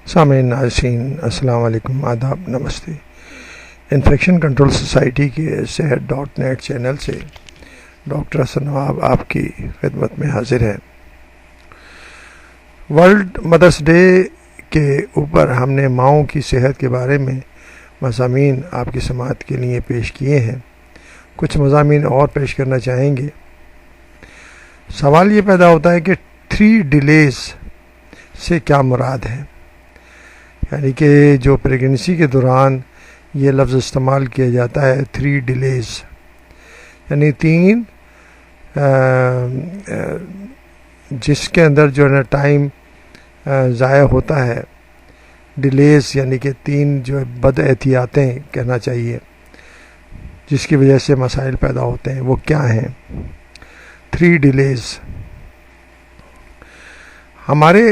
سامعین ناظرین السلام علیکم، آداب، نمستے۔ انفیکشن کنٹرول سوسائٹی کے صحت.net چینل سے ڈاکٹر حسن نواب آپ کی خدمت میں حاضر ہے۔ ورلڈ مدرس ڈے کے اوپر ہم نے ماؤں کی صحت کے بارے میں مضامین آپ کی سماعت کے لیے پیش کیے ہیں۔ کچھ مضامین اور پیش کرنا چاہیں گے۔ سوال یہ پیدا ہوتا ہے کہ 3 ڈیلیز سے کیا مراد ہے، یعنی کہ جو پریگننسی کے دوران یہ لفظ استعمال کیا جاتا ہے 3 ڈیلیز، یعنی 3 جس کے اندر جو ہے نا ٹائم ضائع ہوتا ہے، ڈیلیز یعنی کہ 3 جو بد احتیاطیں کہنا چاہیے جس کی وجہ سے مسائل پیدا ہوتے ہیں، وہ کیا ہیں 3 ڈیلیز۔ ہمارے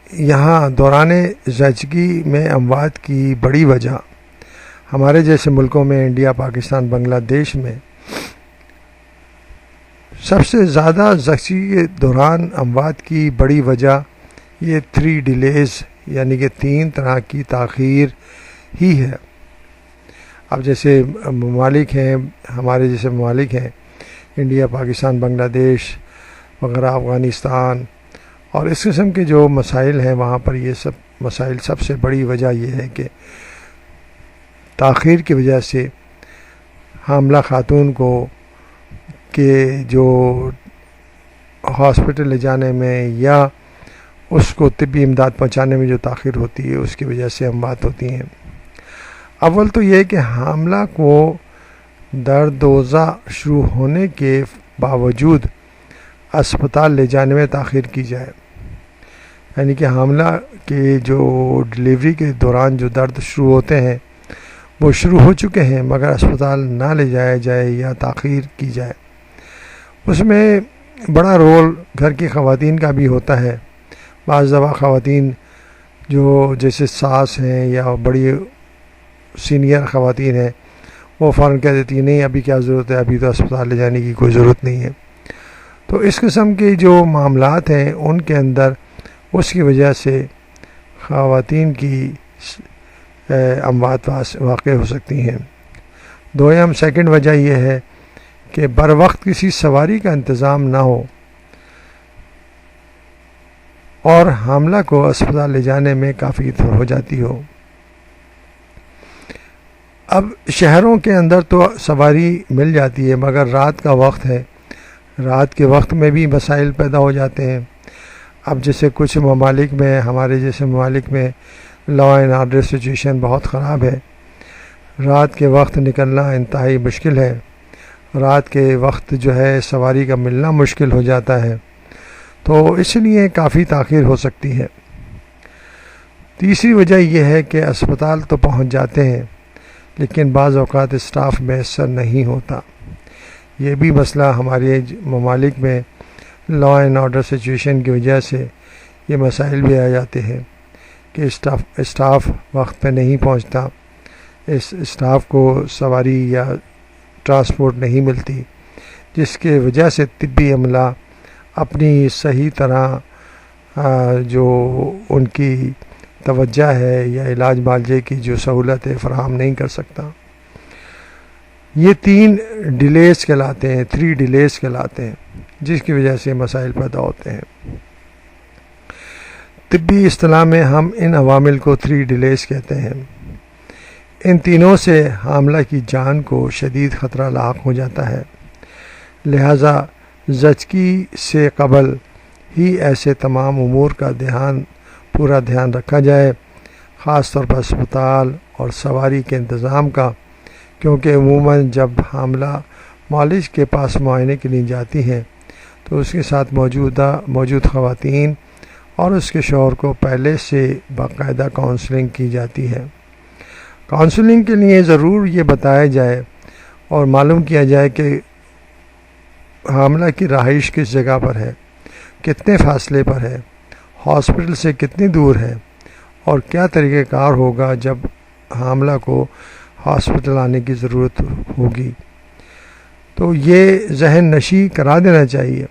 یہاں دوران زچگی میں اموات کی بڑی وجہ، ہمارے جیسے ملکوں میں انڈیا، پاکستان، بنگلہ دیش میں سب سے زیادہ زچگی کے دوران اموات کی بڑی وجہ یہ 3 ڈیلیز یعنی کہ 3 طرح کی تاخیر ہی ہے۔ اب جیسے ممالک ہیں، ہمارے جیسے ممالک ہیں انڈیا، پاکستان، بنگلہ دیش وغیرہ، افغانستان، اور اس قسم کے جو مسائل ہیں وہاں پر یہ سب مسائل سب سے بڑی وجہ یہ ہے کہ تاخیر کی وجہ سے حاملہ خاتون کو کہ جو ہاسپٹل لے جانے میں یا اس کو طبی امداد پہنچانے میں جو تاخیر ہوتی ہے اس کی وجہ سے اموات ہوتی ہیں۔ اول تو یہ کہ حاملہ کو درد وضع شروع ہونے کے باوجود اسپتال لے جانے میں تاخیر کی جائے، یعنی کہ حاملہ کے جو ڈلیوری کے دوران جو درد شروع ہوتے ہیں وہ شروع ہو چکے ہیں مگر اسپتال نہ لے جایا جائے یا تاخیر کی جائے۔ اس میں بڑا رول گھر کی خواتین کا بھی ہوتا ہے۔ بعض دفعہ خواتین جو جیسے ساس ہیں یا بڑی سینئر خواتین ہیں وہ فوراً کہہ دیتی ہیں نہیں ابھی کیا ضرورت ہے، ابھی تو اسپتال لے جانے کی کوئی ضرورت نہیں ہے۔ تو اس قسم کے جو معاملات ہیں ان کے اندر اس کی وجہ سے خواتین کی اموات واقع ہو سکتی ہیں۔ سیکنڈ وجہ یہ ہے کہ بر وقت کسی سواری کا انتظام نہ ہو اور حاملہ کو اسپتال لے جانے میں کافی دیر ہو جاتی ہو۔ اب شہروں کے اندر تو سواری مل جاتی ہے مگر رات کا وقت ہے، رات کے وقت میں بھی مسائل پیدا ہو جاتے ہیں۔ اب جیسے کچھ ممالک میں، ہمارے جیسے ممالک میں لا اینڈ آرڈر سچویشن بہت خراب ہے، رات کے وقت نکلنا انتہائی مشکل ہے، رات کے وقت جو ہے سواری کا ملنا مشکل ہو جاتا ہے، تو اس لیے کافی تاخیر ہو سکتی ہے۔ تیسری وجہ یہ ہے کہ اسپتال تو پہنچ جاتے ہیں لیکن بعض اوقات اسٹاف میسر نہیں ہوتا۔ یہ بھی مسئلہ ہمارے ممالک میں لا اینڈ آرڈر سچویشن کی وجہ سے یہ مسائل بھی آ جاتے ہیں کہ اسٹاف وقت پہ نہیں پہنچتا، اس اسٹاف کو سواری یا ٹرانسپورٹ نہیں ملتی، جس کے وجہ سے طبی عملہ اپنی صحیح طرح جو ان کی توجہ ہے یا علاج معالجے کی جو سہولت ہے فراہم نہیں کر سکتا۔ یہ 3 ڈیلیز کہلاتے ہیں، 3 ڈیلیز کہلاتے ہیں جس کی وجہ سے مسائل پیدا ہوتے ہیں۔ طبی اصطلاح میں ہم ان عوامل کو 3 ڈیلیز کہتے ہیں۔ ان تینوں سے حاملہ کی جان کو شدید خطرہ لاحق ہو جاتا ہے، لہذا زچگی سے قبل ہی ایسے تمام امور کا پورا دھیان رکھا جائے، خاص طور پر اسپتال اور سواری کے انتظام کا، کیونکہ عموماً جب حاملہ معالج کے پاس معائنے کے لیے جاتی ہیں تو اس کے ساتھ موجود خواتین اور اس کے شوہر کو پہلے سے باقاعدہ کاؤنسلنگ کی جاتی ہے۔ کاؤنسلنگ کے لیے ضرور یہ بتایا جائے اور معلوم کیا جائے کہ حاملہ کی رہائش کس جگہ پر ہے، کتنے فاصلے پر ہے، ہاسپٹل سے کتنی دور ہے اور کیا طریقہ کار ہوگا جب حاملہ کو ہاسپٹل آنے کی ضرورت ہوگی۔ تو یہ ذہن نشین کرا دینا چاہیے،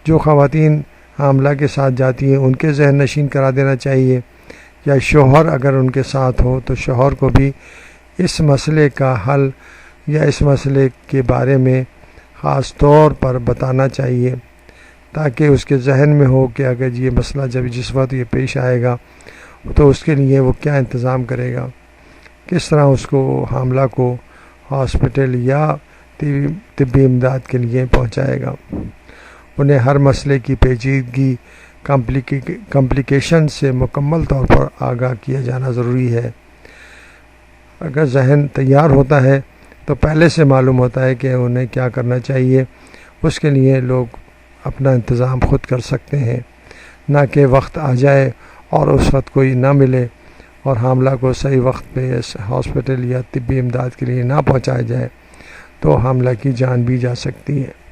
جو خواتین حاملہ کے ساتھ جاتی ہیں ان کے ذہن نشین کرا دینا چاہیے یا شوہر اگر ان کے ساتھ ہو تو شوہر کو بھی اس مسئلے کا حل یا اس مسئلے کے بارے میں خاص طور پر بتانا چاہیے، تاکہ اس کے ذہن میں ہو کہ اگر یہ مسئلہ جس وقت یہ پیش آئے گا تو اس کے لیے وہ کیا انتظام کرے گا، کس طرح اس کو حاملہ کو ہاسپٹل یا طبی امداد کے لیے پہنچائے گا۔ انہیں ہر مسئلے کی پیچیدگی کمپلیکیشن سے مکمل طور پر آگاہ کیا جانا ضروری ہے۔ اگر ذہن تیار ہوتا ہے تو پہلے سے معلوم ہوتا ہے کہ انہیں کیا کرنا چاہیے، اس کے لیے لوگ اپنا انتظام خود کر سکتے ہیں، نہ کہ وقت آ جائے اور اس وقت کوئی نہ ملے اور حاملہ کو صحیح وقت پہ ہاسپٹل یا طبی امداد کے لیے نہ پہنچایا جائے تو حاملہ کی جان بھی جا سکتی ہے۔